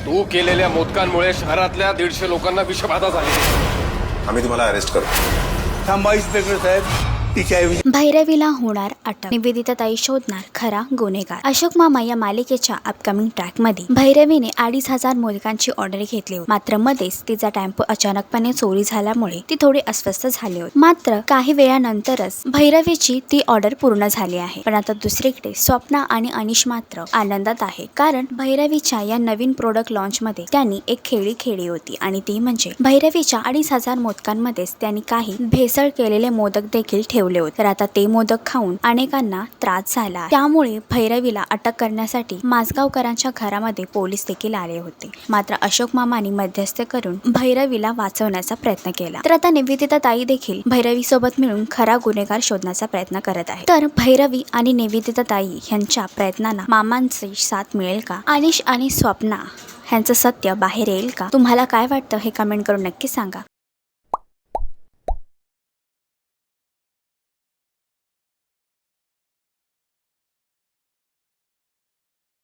तू केलेल्या मोदकांमुळे शहरातल्या 150 लोकांना विषबाधा झाली। आम्ही तुम्हाला अरेस्ट करू। थांबा इन्स्पेक्टर साहेब, तिच्याऐवजी भैरवीला होणार अटक, निवेदिताताई शोधणार खरा गुन्हेगार। अशोक मामा या मालिकेच्या अपकमिंग ट्रॅक मध्ये भैरवीने 2,500 मोदकांची ऑर्डर घेतली होती। मात्र मध्येच तिचा टेम्पो अचानकपणे चोरी झाल्यामुळे ती थोडी अस्वस्थ झाली होती। मात्र काही वेळानंतरच भैरवीची ती ऑर्डर पूर्ण झाली आहे। पण आता दुसरीकडे स्वप्ना आणि अनिश मात्र आनंदात आहे, कारण भैरवीच्या या नवीन प्रोडक्ट लॉन्च मध्ये त्यांनी एक खेळी खेळली होती, आणि ती म्हणजे भैरवीच्या 2,500 मोदकांमध्येच त्यांनी काही भेसळ केलेले मोदक देखील ठेवले होते। तर आता ते मोदक खाऊन अनेकांना त्रास झाला, त्यामुळे भैरवीला अटक करण्यासाठी माजगावकरांच्या घरामध्ये पोलीस देखील आले होते। मात्र अशोक मामांनी मध्यस्थी करून भैरवीला वाचवण्याचा प्रयत्न केला। तर आता निवेदिता ताई देखील भैरवी सोबत मिळून खरा गुन्हेगार शोधण्याचा प्रयत्न करत आहे। तर भैरवी आणि निवेदिता ताई यांच्या प्रयत्नांना मामांची साथ मिळेल का? अनिश आणि स्वप्ना ह्यांचं सत्य बाहेर येईल का? तुम्हाला काय वाटतं हे कमेंट करून नक्की सांगा।